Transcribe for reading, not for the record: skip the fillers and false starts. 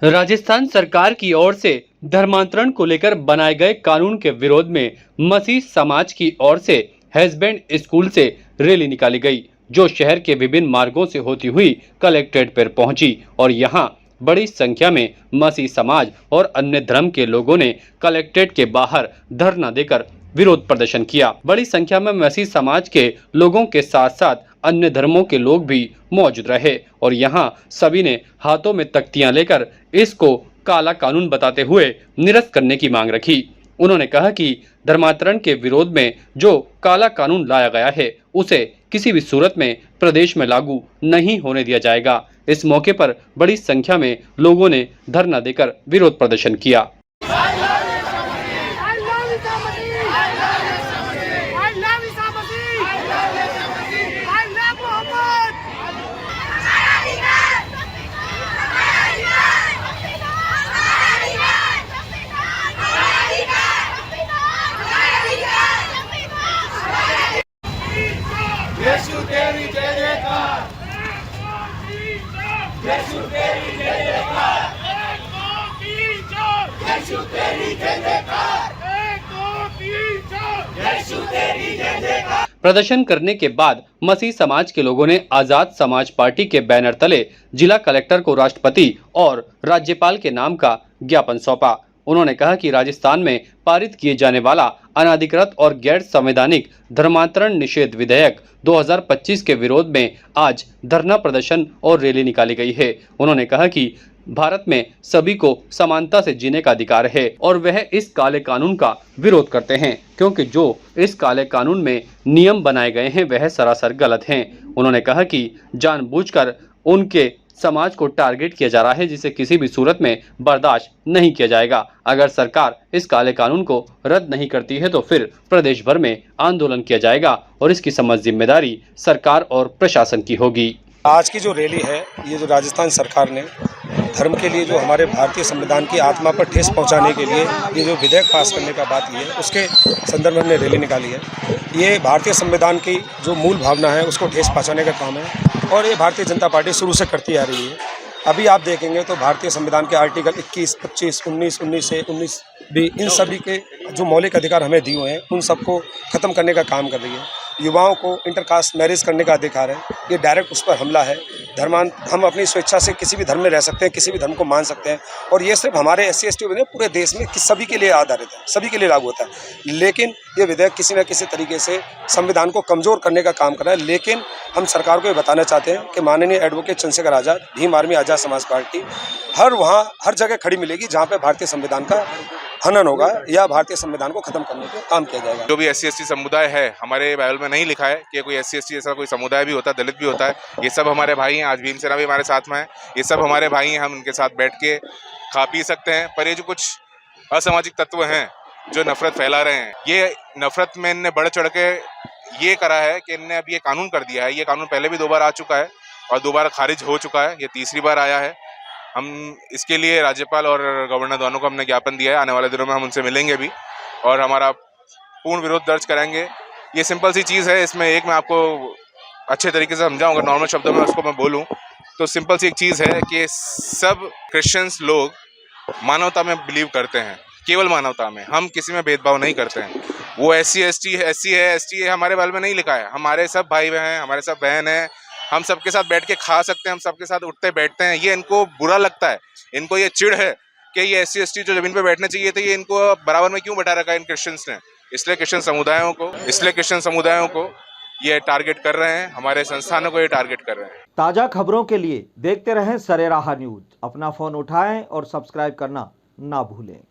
राजस्थान सरकार की ओर से धर्मांतरण को लेकर बनाए गए कानून के विरोध में मसीह समाज की ओर से हस्बैंड स्कूल से रैली निकाली गई, जो शहर के विभिन्न मार्गों से होती हुई कलेक्ट्रेट पर पहुंची और यहां बड़ी संख्या में मसीह समाज और अन्य धर्म के लोगों ने कलेक्ट्रेट के बाहर धरना देकर विरोध प्रदर्शन किया। बड़ी संख्या में मसीह समाज के लोगों के साथ साथ अन्य धर्मों के लोग भी मौजूद रहे और यहां सभी ने हाथों में तख्तियां लेकर इसको काला कानून बताते हुए निरस्त करने की मांग रखी। उन्होंने कहा कि धर्मांतरण के विरोध में जो काला कानून लाया गया है उसे किसी भी सूरत में प्रदेश में लागू नहीं होने दिया जाएगा। इस मौके पर बड़ी संख्या में लोगों ने धरना देकर विरोध प्रदर्शन किया। यीशु तेरी जय जयकार, यीशु तेरी जय जयकार, यीशु तेरी जय जयकार, यीशु तेरी जय जयकार। प्रदर्शन करने के बाद मसीह समाज के लोगों ने आजाद समाज पार्टी के बैनर तले जिला कलेक्टर को राष्ट्रपति और राज्यपाल के नाम का ज्ञापन सौंपा। उन्होंने कहा कि राजस्थान में पारित किए जाने वाला अनाधिकृत और गैर संवैधानिक धर्मांतरण निषेध विधेयक 2025 के विरोध में आज धरना प्रदर्शन और रैली निकाली गई है। उन्होंने कहा कि भारत में सभी को समानता से जीने का अधिकार है और वह इस काले कानून का विरोध करते हैं, क्योंकि जो इस काले कानून में नियम बनाए गए हैं वह सरासर गलत हैं। उन्होंने कहा कि जानबूझकर उनके समाज को टारगेट किया जा रहा है, जिसे किसी भी सूरत में बर्दाश्त नहीं किया जाएगा। अगर सरकार इस काले कानून को रद्द नहीं करती है तो फिर प्रदेश भर में आंदोलन किया जाएगा और इसकी समझ जिम्मेदारी सरकार और प्रशासन की होगी। आज की जो रैली है, ये जो राजस्थान सरकार ने धर्म के लिए जो हमारे भारतीय संविधान की आत्मा पर ठेस पहुंचाने के लिए ये जो विधेयक पास करने का बात की है, उसके संदर्भ में हमने रैली निकाली है। ये भारतीय संविधान की जो मूल भावना है उसको ठेस पहुंचाने का काम है और ये भारतीय जनता पार्टी शुरू से करती आ रही है। अभी आप देखेंगे तो भारतीय संविधान के आर्टिकल 21, 25, 19 से 19 भी इन सभी के जो मौलिक अधिकार हमें दिए हुए हैं उन सबको ख़त्म करने का काम कर रही है। युवाओं को इंटरकास्ट मैरिज करने का अधिकार है, ये डायरेक्ट उस पर हमला है। हम अपनी स्वेच्छा से किसी भी धर्म में रह सकते हैं, किसी भी धर्म को मान सकते हैं और ये सिर्फ हमारे SC ST नहीं, पूरे देश में सभी के लिए आधारित है, सभी के लिए लागू होता है। लेकिन ये विधेयक किसी न किसी तरीके से संविधान को कमज़ोर करने का काम कर रहा है। लेकिन हम सरकार को ये बताना चाहते हैं कि माननीय एडवोकेट चंद्रशेखर आज़ाद, भीम आर्मी आज़ाद समाज पार्टी हर जगह खड़ी मिलेगी जहाँ पे भारतीय संविधान का हनन होगा या भारतीय संविधान को खत्म करने का काम किया जाएगा। जो भी SC ST समुदाय है, हमारे बाइबल में नहीं लिखा है कि कोई SC ST ऐसा कोई समुदाय भी होता है, दलित भी होता है। ये सब हमारे भाई हैं। आज भीमसेना भी हमारे साथ में है। ये सब हमारे भाई हैं। हम उनके साथ बैठ के खा पी सकते हैं। पर ये जो कुछ असामाजिक तत्व हैं जो नफरत फैला रहे हैं, ये नफरत में इनने बढ़ चढ़ के ये करा है कि इनने अब ये कानून कर दिया है। ये कानून पहले भी 2 बार आ चुका है और 2 बार खारिज हो चुका है। ये तीसरी बार आया है। हम इसके लिए राज्यपाल और गवर्नर दोनों को हमने ज्ञापन दिया है। आने वाले दिनों में हम उनसे मिलेंगे भी और हमारा पूर्ण विरोध दर्ज करेंगे। ये सिंपल सी चीज़ है। इसमें एक मैं आपको अच्छे तरीके से समझाऊंगा, नॉर्मल शब्दों में उसको मैं बोलूं तो सिंपल सी एक चीज़ है कि सब क्रिश्चियंस लोग मानवता में बिलीव करते हैं, केवल मानवता में। हम किसी में भेदभाव नहीं करते हैं। वो SC ST SC है ST है, हमारे बारे में नहीं लिखा है। हमारे सब भाई हैं, हमारे सब बहन हैं। हम सबके साथ बैठ के खा सकते हैं, हम सबके साथ उठते बैठते हैं। ये इनको बुरा लगता है, इनको ये चिढ़ है कि ये SC ST जो जमीन पे बैठने चाहिए थे, ये इनको बराबर में क्यों बैठा रखा है इन क्रिश्चियंस ने। इसलिए क्रिश्चियन समुदायों को ये टारगेट कर रहे हैं, हमारे संस्थानों को ये टारगेट कर रहे हैं। ताज़ा खबरों के लिए देखते रहें सरेराह न्यूज। अपना फ़ोन उठाएं और सब्सक्राइब करना ना भूलें।